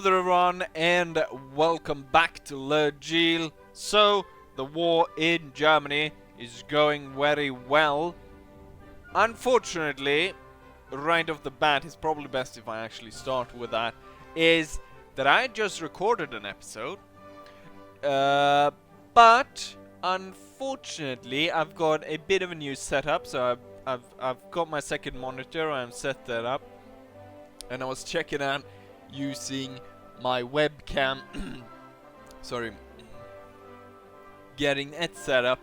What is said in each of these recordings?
there everyone, and welcome back to Legil. So, the war in Germany is going very well. Unfortunately, right off the bat, it's probably best if I actually start with that, is that I just recorded an episode. But unfortunately, I've got a bit of a new setup, so I've got my second monitor, I'm set that up. And I was checking out using my webcam. Sorry, getting it set up,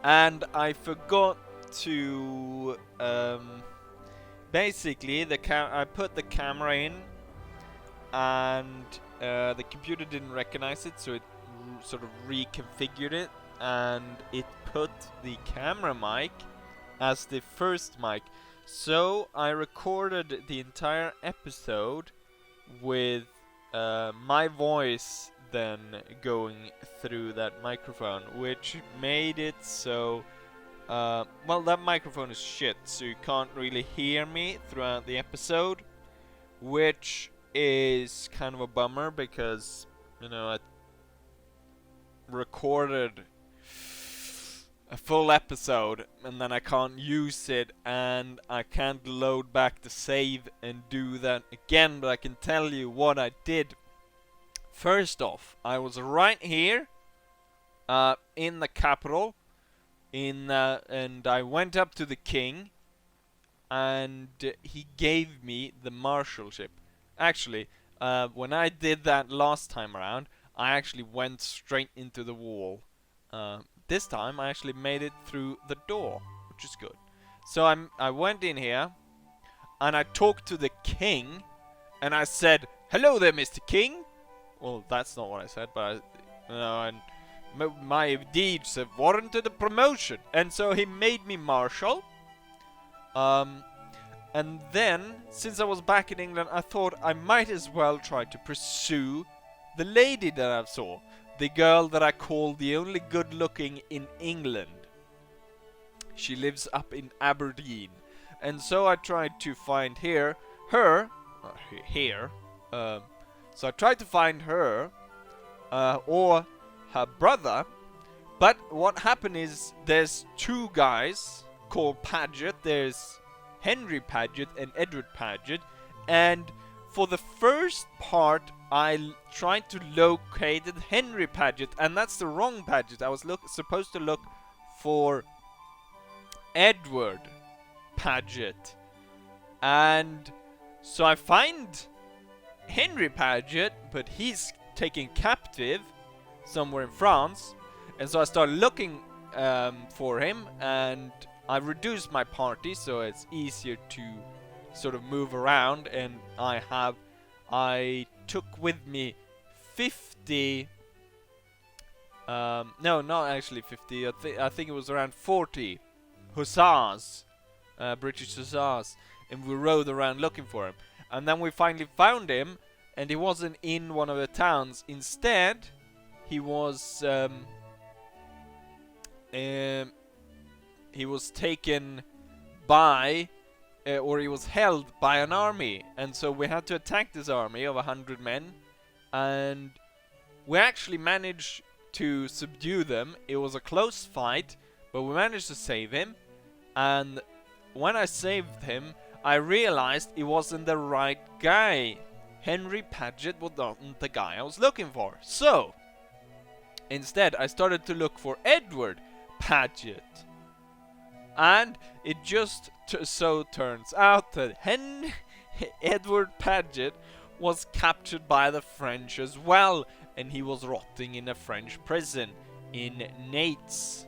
and I forgot to basically I put the camera in, and the computer didn't recognize it, so it sort of reconfigured it, and it put the camera mic as the first mic. So I recorded the entire episode with my voice then going through that microphone, which made it so well, that microphone is shit, so you can't really hear me throughout the episode, which is kind of a bummer because, you know, I recorded a full episode and then I can't use it, and I can't load back the save and do that again. But I can tell you what I did. First off, I was right here in the capital, and I went up to the king, and he gave me the marshalship. Actually, when I did that last time around, I actually went straight into the wall. This time I actually made it through the door, which is good. So I went in here, and I talked to the king, and I said, "Hello there, Mr. King." Well, that's not what I said, but and my deeds have warranted a promotion, and so he made me marshal. And then, since I was back in England, I thought I might as well try to pursue the lady that I saw. The girl that I call the only good looking in England. She lives up in Aberdeen. And so I tried to find here. So I tried to find her, or her brother. But what happened is there's two guys called Paget. There's Henry Paget and Edward Paget. And for the first part, I tried to locate Henry Paget, and that's the wrong Paget. I was supposed to look for Edward Paget. And so I find Henry Paget, but he's taken captive somewhere in France. And so I started looking for him, and I reduced my party so it's easier to sort of move around, and I took with me 50 no, not actually 50, I think it was around 40 hussars, British hussars, and we rode around looking for him. And then we finally found him, and he wasn't in one of the towns. Instead, he was taken by or he was held by an army, and so we had to attack this army of 100 men, and we actually managed to subdue them. It was a close fight, but we managed to save him. And when I saved him, I realized he wasn't the right guy. Henry Paget was not the guy I was looking for. So instead, I started to look for Edward Paget. And it just so turns out that Edward Paget was captured by the French as well, and he was rotting in a French prison in Nantes.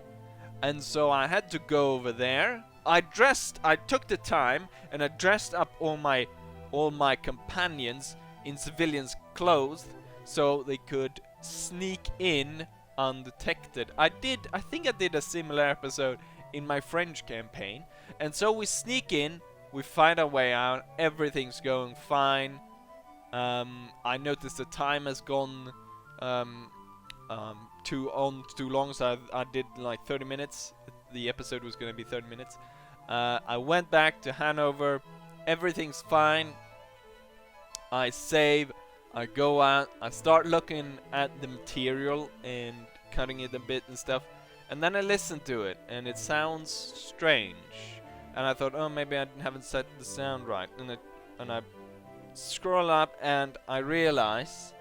And so I had to go over there. I took the time, and I dressed up all my companions in civilians' clothes so they could sneak in undetected. I think I did a similar episode in my French campaign. And so we sneak in, we find our way out, everything's going fine. I noticed the time has gone too long, so I did like 30 minutes. The episode was going to be 30 minutes. I went back to Hanover, everything's fine. I save I go out, I start looking at the material and cutting it a bit and stuff, and then I listen to it, and it sounds strange. And I thought, oh, maybe I haven't set the sound right. And I scroll up, and I realize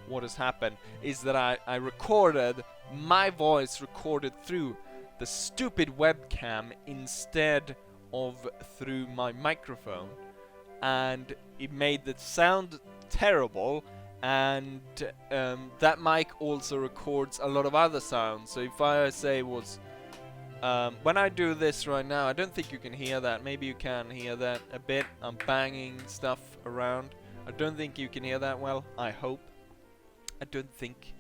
what has happened is that I recorded my voice recorded through the stupid webcam instead of through my microphone, and it made the sound terrible. And that mic also records a lot of other sounds. So if I say was when I do this right now, I don't think you can hear that. Maybe you can hear that a bit. I'm banging stuff around. I don't think you can hear that well. I hope. I don't think.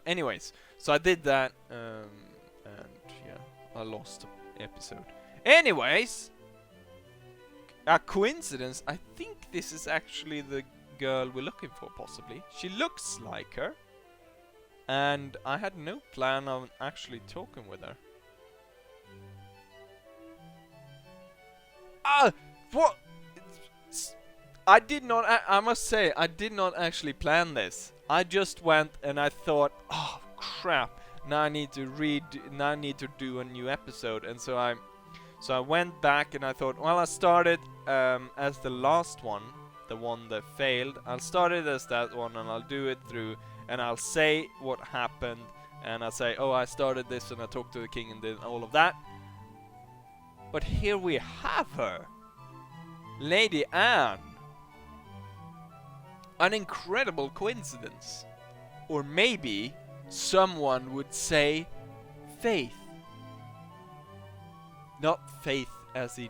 Anyways, so I did that, and yeah, I lost the episode. Anyways, a coincidence. I think this is actually the girl we're looking for, possibly. She looks like her, and I had no plan on actually talking with her. What? I did not, I must say, I did not actually plan this. I just went and I thought, oh crap, now I need to do a new episode. And so I went back and I thought, well, I started as the last one, the one that failed. I'll start it as that one, and I'll do it through, and I'll say what happened, and I'll say, oh, I started this and I talked to the king and did all of that. But here we have her, Lady Anne. An incredible coincidence. Or maybe someone would say faith. Not faith as in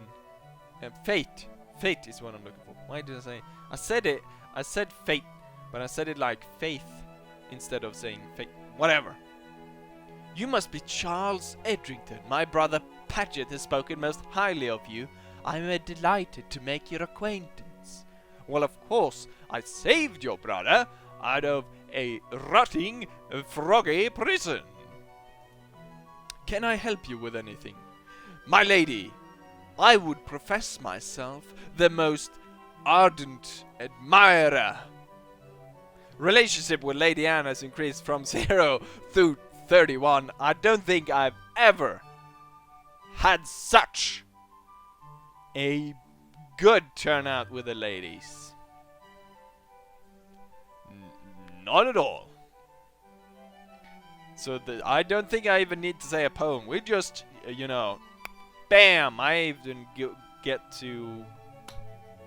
fate. Fate is what I'm looking for. Why did I say? I said fate, but I said it like faith instead of saying fate. Whatever. You must be Charles Edrington. My brother Paget has spoken most highly of you. I am delighted to make your acquaintance. Well, of course, I saved your brother out of a rotting, froggy prison. Can I help you with anything? My lady, I would profess myself the most ardent admirer. Relationship with Lady Anne has increased from 0 to 31. I don't think I've ever had such a good turnout with the ladies. Not at all. So I don't think I even need to say a poem. We just, bam! I even get to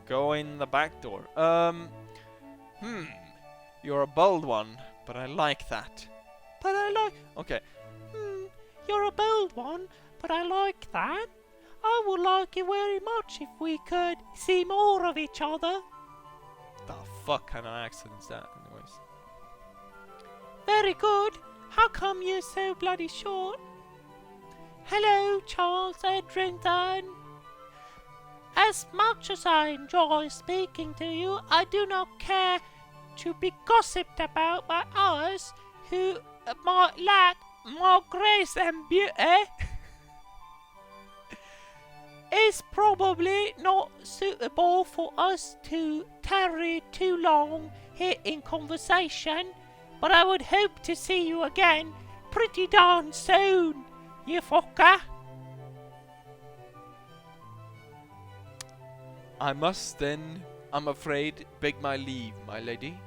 go in the back door. You're a bold one, but I like that. Okay. You're a bold one, but I like that. I would like it very much if we could see more of each other. The fuck kind of accent is that, anyways? Very good. How come you're so bloody short? Hello, Charles Edrington. As much as I enjoy speaking to you, I do not care to be gossiped about by others who might lack more grace and beauty. It's probably not suitable for us to tarry too long here in conversation, but I would hope to see you again pretty darn soon, you fucker. I must then, I'm afraid, beg my leave, my lady.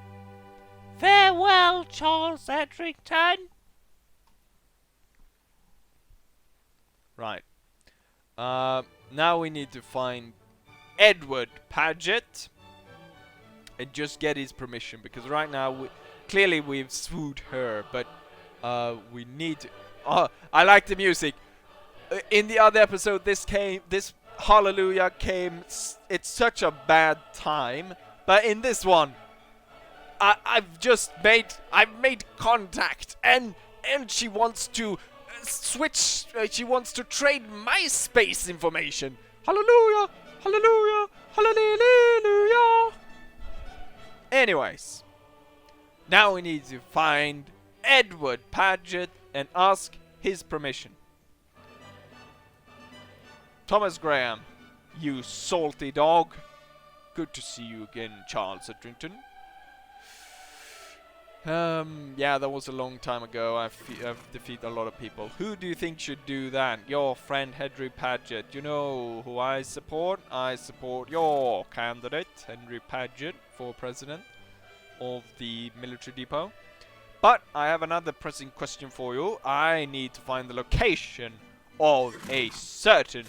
Farewell, Charles Edrington. Right. Now we need to find Edward Paget and just get his permission, because right now clearly we've swooned her, but we need to, I like the music. In the other episode, this Hallelujah came, it's such a bad time, but in this one I've made contact, and she wants to switch, she wants to trade MySpace information. Hallelujah, hallelujah, hallelujah. Anyways, now we need to find Edward Paget and ask his permission. Thomas Graham, you salty dog. Good to see you again, Charles Edrington. Yeah, that was a long time ago. I've defeated a lot of people. Who do you think should do that? Your friend Henry Paget. You know who I support? I support your candidate, Henry Paget, for president of the military depot. But I have another pressing question for you. I need to find the location of a certain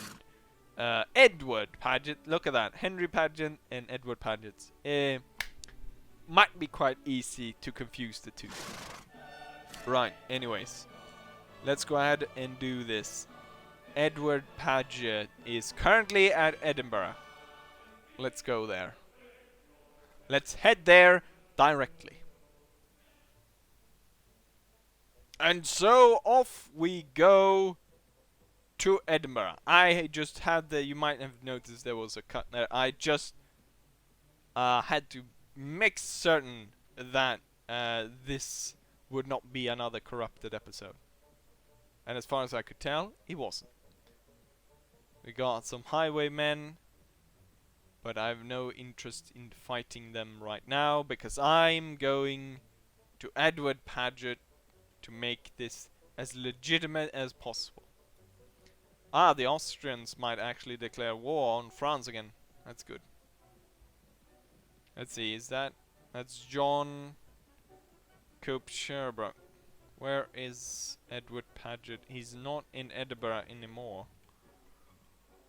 Edward Paget. Look at that. Henry Paget and Edward Paget. Might be quite easy to confuse the two. Right, anyways. Let's go ahead and do this. Edward Paget is currently at Edinburgh. Let's go there. Let's head there directly. And so off we go to Edinburgh. I just had you might have noticed there was a cut there. I just had to make certain that this would not be another corrupted episode. And as far as I could tell, it wasn't. We got some highwaymen, but I have no interest in fighting them right now because I'm going to Edward Paget to make this as legitimate as possible. Ah, the Austrians might actually declare war on France again. That's good. Let's see, that's John Cope Sherbrooke. Where is Edward Paget? He's not in Edinburgh anymore.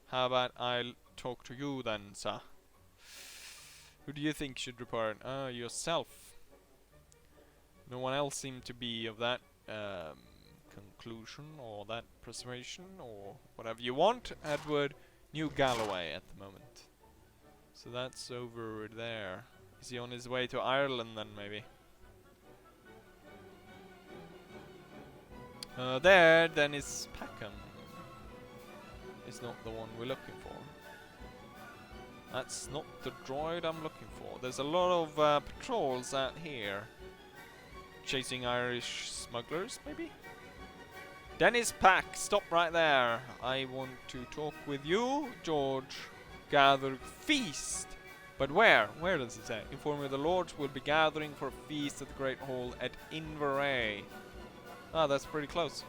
How about I'll talk to you then, sir? Who do you think should report? Yourself. No one else seemed to be of that conclusion or that persuasion or whatever you want. Edward New Galloway at the moment. So that's over there. Is he on his way to Ireland then, maybe? There, Dennis Packham. Is not the one we're looking for. That's not the droid I'm looking for. There's a lot of patrols out here. Chasing Irish smugglers, maybe? Dennis Pack, stop right there. I want to talk with you, George. Gather feast. But where? Where does it say? Inform me the lords will be gathering for a feast at the Great Hall at Inverary. Ah, that's pretty close.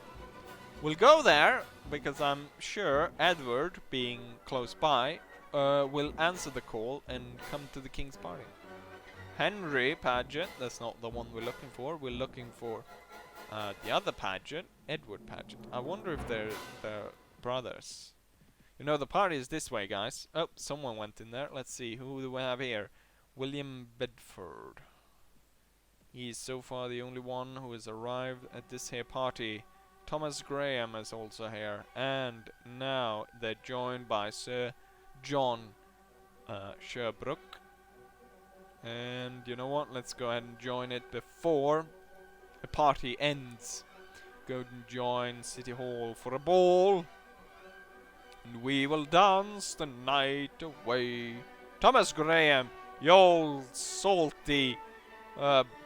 We'll go there, because I'm sure Edward, being close by, will answer the call and come to the King's party. Henry Paget, that's not the one we're looking for. We're looking for the other Paget, Edward Paget. I wonder if they're brothers. You know, the party is this way, guys. Oh, someone went in there. Let's see, who do we have here? William Bedford. He is so far the only one who has arrived at this here party. Thomas Graham is also here. And now they're joined by Sir John Sherbrooke. And you know what? Let's go ahead and join it before the party ends. Go and join City Hall for a ball. And we will dance the night away. Thomas Graham, you old salty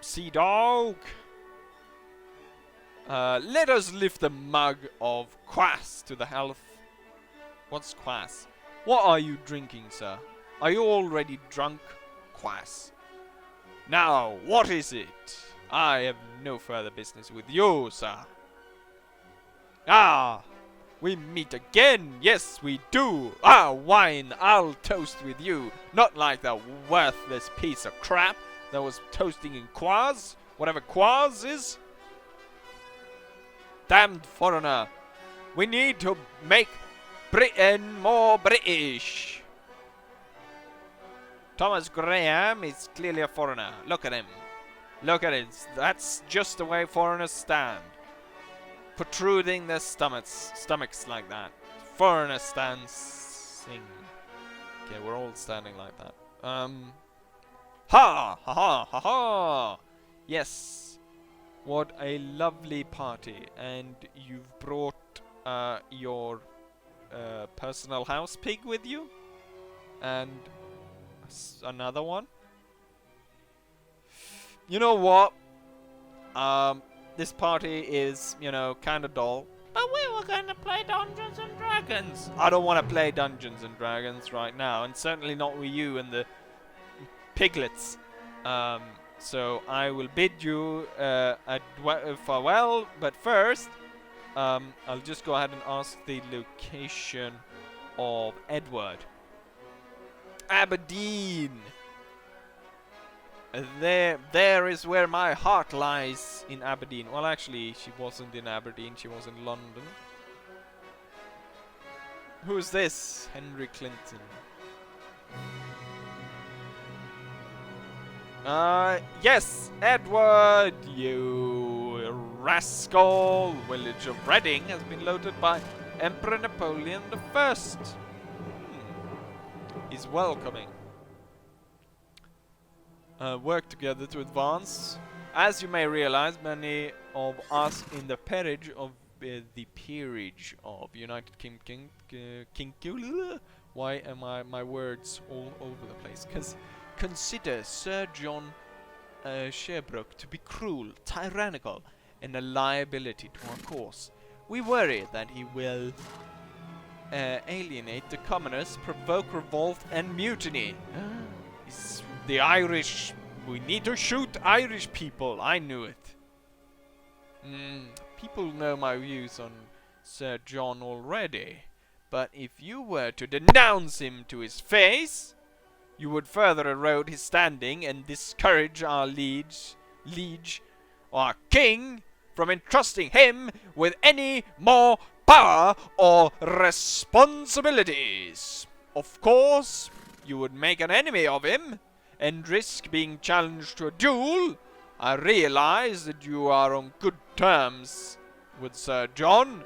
sea dog. Let us lift a mug of kvass to the health. What's kvass? What are you drinking, sir? Are you already drunk? Kvass. Now, what is it? I have no further business with you, sir. Ah, we meet again. Yes, we do. Ah, wine, I'll toast with you. Not like that worthless piece of crap that was toasting in kvass. Whatever kvass is. Damned foreigner. We need to make Britain more British. Thomas Graham is clearly a foreigner. Look at him. Look at it. That's just the way foreigners stand. Protruding their stomachs like that. Foreigners stand sing. Okay, we're all standing like that. Ha! Ha ha ha ha! Yes. What a lovely party. And you've brought your personal house pig with you? And another one? You know what? This party is, you know, kind of dull. But we were going to play Dungeons and Dragons. I don't want to play Dungeons and Dragons right now, and certainly not with you and the piglets. So I will bid you farewell, but first, I'll just go ahead and ask the location of Edward. Aberdeen! There is where my heart lies, in Aberdeen. Well, actually, she wasn't in Aberdeen, she was in London. Who's this? Henry Clinton. Yes, Edward, you rascal! Village of Reading has been looted by Emperor Napoleon I. He's welcoming. Work together to advance. As you may realize, many of us in the peerage of the peerage of United Kingdom. Why am my words all over the place? Because consider Sir John Sherbrooke to be cruel, tyrannical, and a liability to our cause. We worry that he will alienate the commoners, provoke revolt and mutiny. It's the Irish. We need to shoot Irish people. I knew it. People know my views on Sir John already. But if you were to denounce him to his face, you would further erode his standing and discourage our liege, our king, from entrusting him with any more power or responsibilities. Of course, you would make an enemy of him and risk being challenged to a duel. I realize that you are on good terms with Sir John,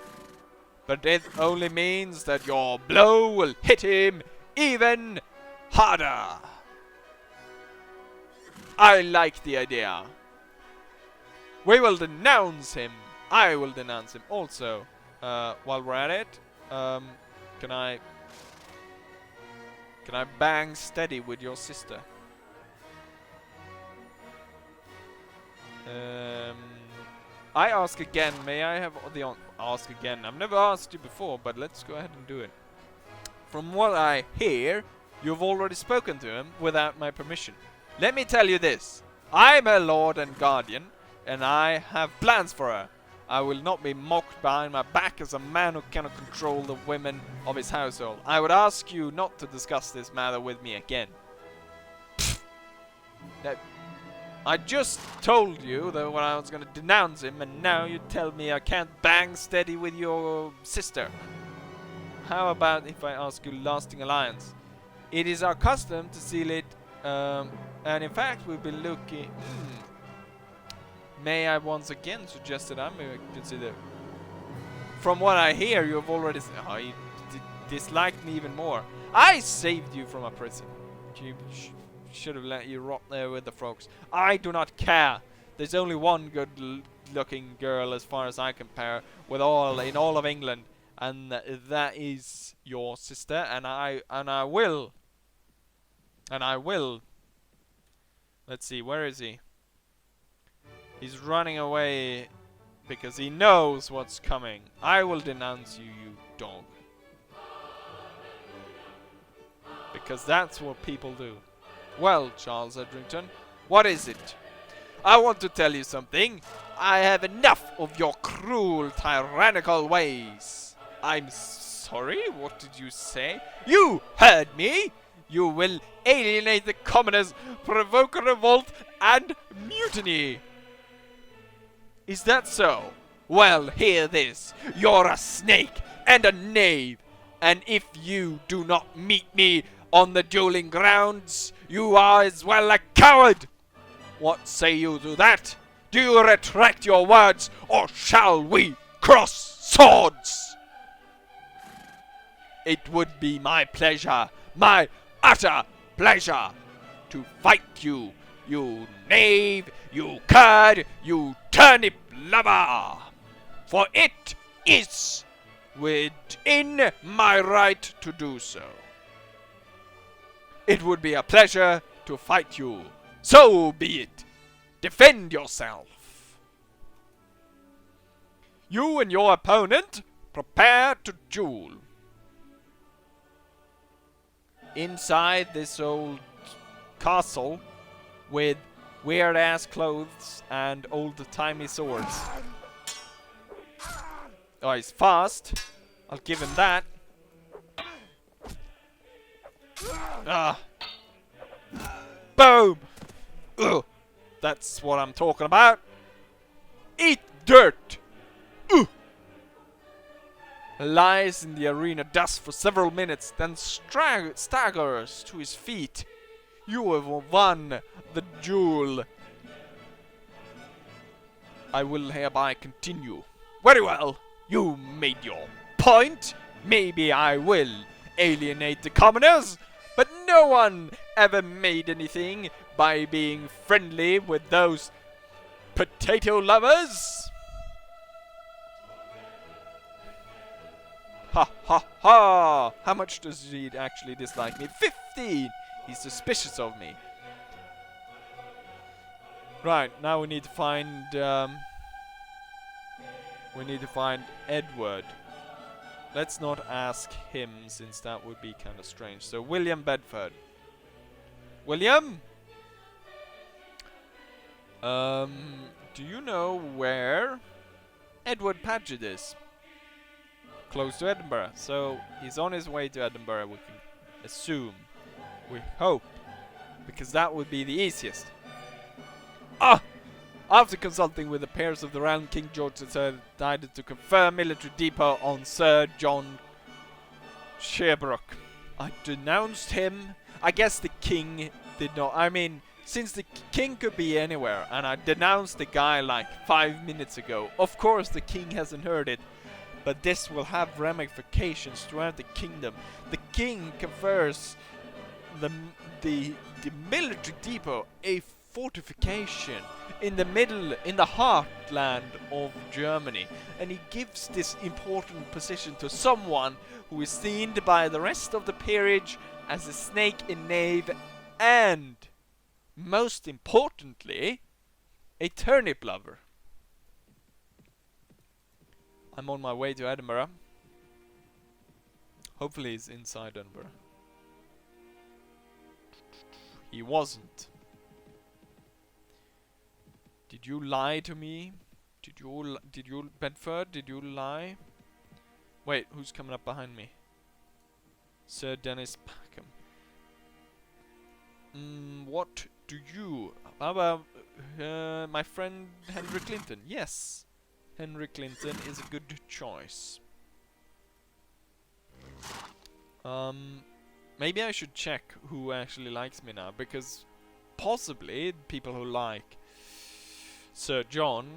but it only means that your blow will hit him even harder. I like the idea. We will denounce him. I will denounce him also. While we're at it, can I bang steady with your sister? I ask again. May I have the ask again? I've never asked you before, but let's go ahead and do it. From what I hear, you've already spoken to him without my permission. Let me tell you this. I'm her lord and guardian, and I have plans for her. I will not be mocked behind my back as a man who cannot control the women of his household. I would ask you not to discuss this matter with me again. That I just told you that when I was going to denounce him, and now you tell me I can't bang steady with your sister. How about if I ask you lasting alliance? It is our custom to seal it, and in fact we've been looking... May I once again suggest that I may consider... From what I hear, you have already... you disliked me even more. I saved you from a prison. You should have let you rot there with the frogs. I do not care. There's only one good-looking girl, as far as I compare, in all of England, and that is your sister. And I will. Let's see, where is he? He's running away because he knows what's coming. I will denounce you, you dog. Because that's what people do. Well, Charles Edrington, what is it? I want to tell you something. I have enough of your cruel, tyrannical ways. I'm sorry, what did you say? You heard me! You will alienate the commoners, provoke a revolt, and mutiny. Is that so? Well, hear this. You're a snake and a knave. And if you do not meet me on the dueling grounds, you are as well a coward. What say you to that? Do you retract your words, or shall we cross swords? It would be my pleasure, my utter pleasure, to fight you, you knave, you cad, you turnip lover. For it is within my right to do so. It would be a pleasure to fight you. So be it. Defend yourself. You and your opponent prepare to duel. Inside this old castle with weird ass clothes and old-timey swords. Oh, he's fast. I'll give him that. Ah. Boom! Ugh. That's what I'm talking about. Eat dirt! Ugh. Lies in the arena dust for several minutes, then staggers to his feet. You have won the duel. I will hereby continue. Very well. You made your point. Maybe I will alienate the commoners, but no one ever made anything by being friendly with those potato lovers. Ha ha ha! How much does he actually dislike me? 15! He's suspicious of me. Right, now we need to find Edward. Let's not ask him, since that would be kind of strange. So William Bedford. William? Do you know where Edward Paget is? Close to Edinburgh. So he's on his way to Edinburgh, we can assume. We hope. Because that would be the easiest. Ah! After consulting with the peers of the realm, King George decided to confer military depot on Sir John Sherbrooke. I denounced him. I guess the king did not. I mean, since the king could be anywhere, and I denounced the guy like 5 minutes ago. Of course the king hasn't heard it, but this will have ramifications throughout the kingdom. The king confers the military depot, a fortification in the heartland of Germany, and he gives this important position to someone who is seen by the rest of the peerage as a snake in knave, and most importantly, a turnip lover. I'm on my way to Edinburgh. Hopefully he's inside Edinburgh. He wasn't. Did you lie to me? Did you, Bedford, did you lie? Wait, who's coming up behind me? Sir Dennis Packham. What do you... How about my friend Henry Clinton? Yes, Henry Clinton is a good choice. Maybe I should check who actually likes me now, because possibly people who like Sir John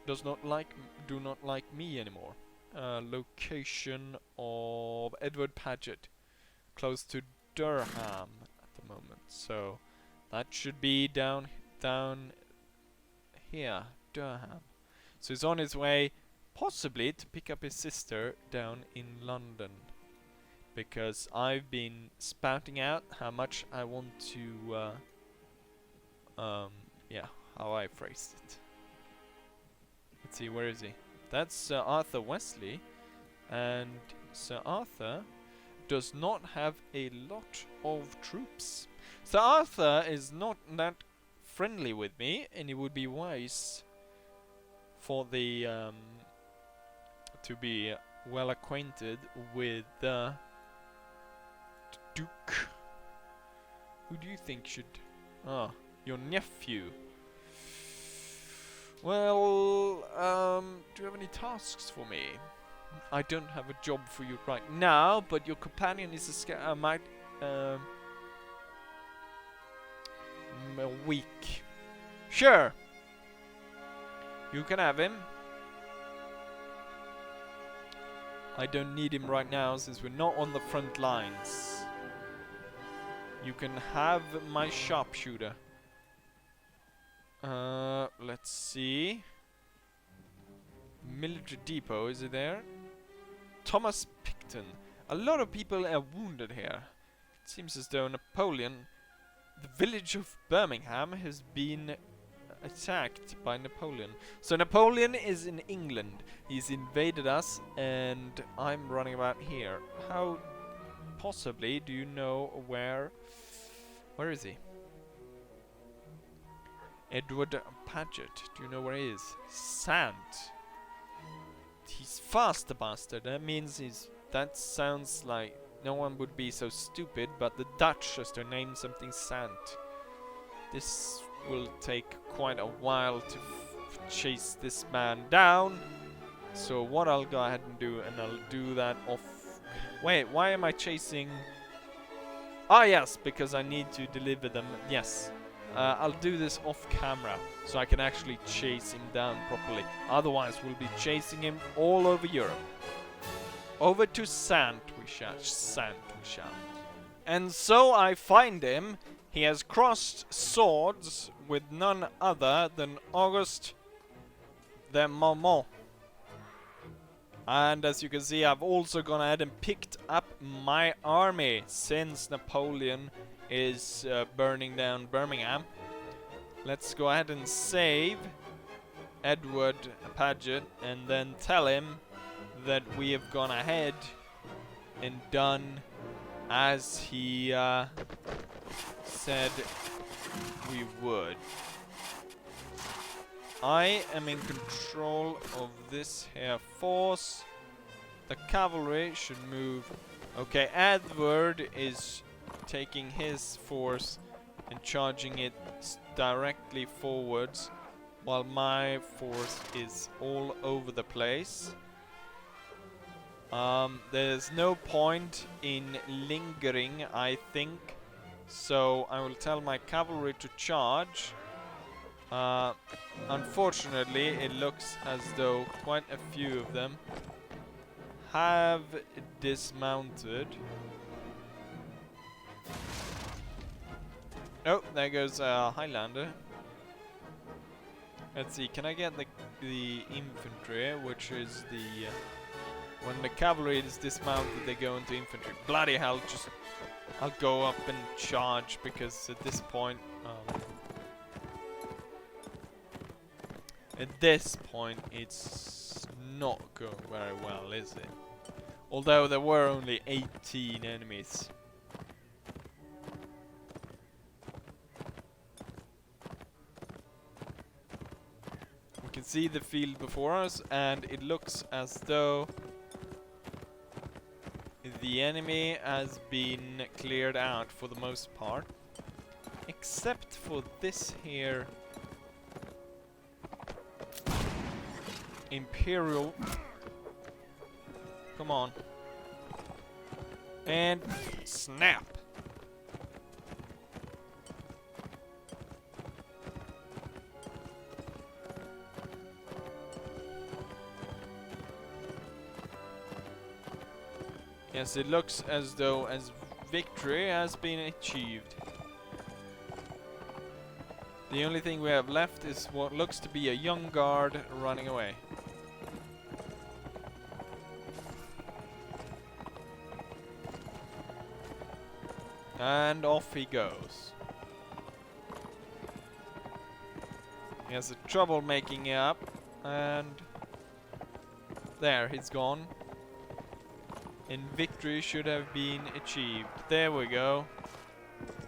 do not like me anymore. Location of Edward Paget, close to Durham at the moment. So that should be down here, Durham. So he's on his way, possibly to pick up his sister down in London, because I've been spouting out how much I want to, yeah, how I phrased it. Let's see, where is he? That's Sir Arthur Wesley, and Sir Arthur does not have a lot of troops. Sir Arthur is not that friendly with me, and it would be wise for the to be well acquainted with the Duke. Who do you think should... Ah, your nephew. Well, do you have any tasks for me? I don't have a job for you right now, but your companion is a weak. Sure. You can have him. I don't need him right now since we're not on the front lines. You can have my sharpshooter. Let's see. Military depot, is it there? Thomas Picton. A lot of people are wounded here. It seems as though Napoleon... The village of Birmingham has been attacked by Napoleon. So Napoleon is in England. He's invaded us, and I'm running about here. How possibly do you know where... Where is he? Edward Paget. Do you know where he is? Sant. He's fast, the bastard. That means he's... That sounds like no one would be so stupid, but the Dutch has to name something Sant. This will take quite a while to chase this man down. So what I'll go ahead and do, and I'll do that off... Wait, why am I chasing... Ah, yes, because I need to deliver them. Yes. I'll do this off camera, so I can actually chase him down properly. Otherwise, we'll be chasing him all over Europe. Over to Sant we shall. Sant we shall. And so I find him. He has crossed swords with none other than Auguste de Marmont. And as you can see, I've also gone ahead and picked up my army since Napoleon is burning down Birmingham. Let's go ahead and save Edward Paget and then tell him that we have gone ahead and done as he said we would. I am in control of this here force. The cavalry should move. Okay, Edward is taking his force and charging it directly forwards, while my force is all over the place. There's no point in lingering, I think, so I will tell my cavalry to charge. Unfortunately, it looks as though quite a few of them have dismounted. Oh, there goes Highlander. Let's see, can I get the infantry, which is the... when the cavalry is dismounted, they go into infantry. Bloody hell, just... I'll go up and charge, because at this point... at this point, it's not going very well, is it? Although there were only 18 enemies. We can see the field before us, and it looks as though the enemy has been cleared out for the most part, except for this here Imperial. Come on. And snap. Yes, it looks as though victory has been achieved. The only thing we have left is what looks to be a young guard running away. And off he goes. He has a trouble making it up, and there, he's gone. And victory should have been achieved. There we go.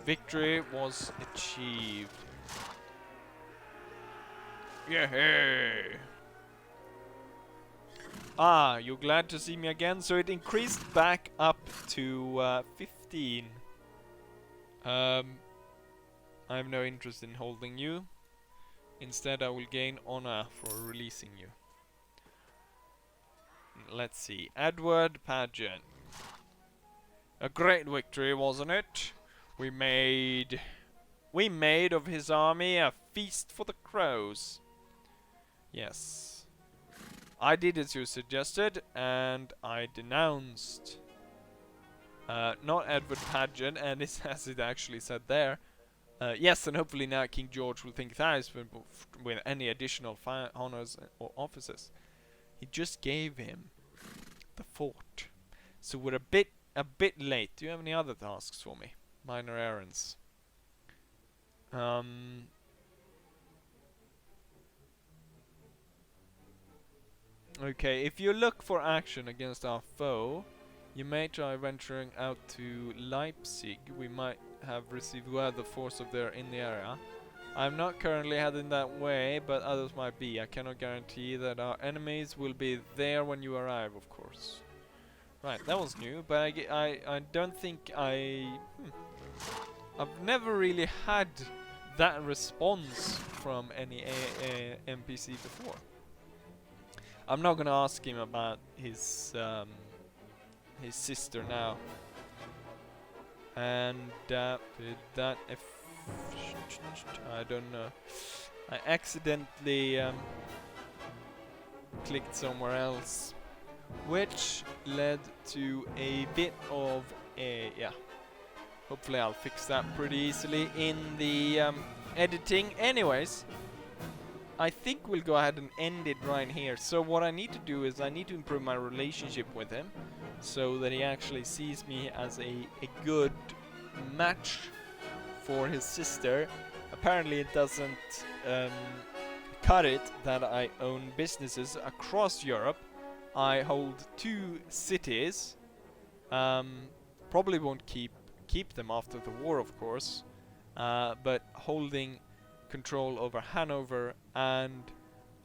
Victory was achieved. Yay! Ah, you're glad to see me again? So it increased back up to 15. I have no interest in holding you. Instead, I will gain honor for releasing you. Let's see. Edward Paget. A great victory, wasn't it? We made of his army a feast for the crows. Yes. I did as you suggested, and I denounced not Edward Paget, and as it actually said there. Yes, and hopefully now King George will think thrice with any additional honors or offices. He just gave him the fort, so we're a bit late. Do you have any other tasks for me? Minor errands. Okay, if you look for action against our foe, you may try venturing out to Leipzig. We might have received word the force of there in the area. I'm not currently heading that way, but others might be. I cannot guarantee that our enemies will be there when you arrive, of course. Right, that was new, but I don't think I've never really had that response from any NPC before. I'm not gonna ask him about his sister now. And did that I don't know. I accidentally clicked somewhere else, which led to a bit of a hopefully I'll fix that pretty easily in the editing. Anyways, I think we'll go ahead and end it right here. So what I need to do is I need to improve my relationship with him so that he actually sees me as a good match for his sister. Apparently it doesn't cut it that I own businesses across Europe. I hold 2 cities. Probably won't keep them after the war, of course, but holding control over Hanover, and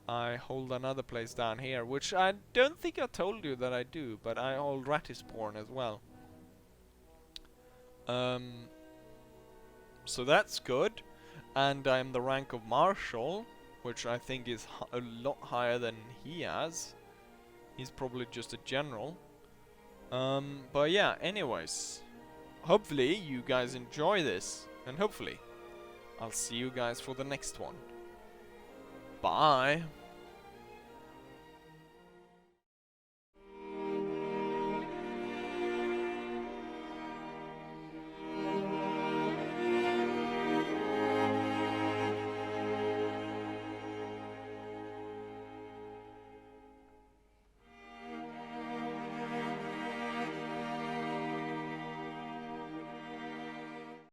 I hold another place down here, which I don't think I told you that I do, but I hold Ratisborn as well. So that's good, and I'm the rank of Marshal, which I think is a lot higher than he has. He's probably just a general. But yeah, anyways, hopefully you guys enjoy this, and hopefully I'll see you guys for the next one. Bye!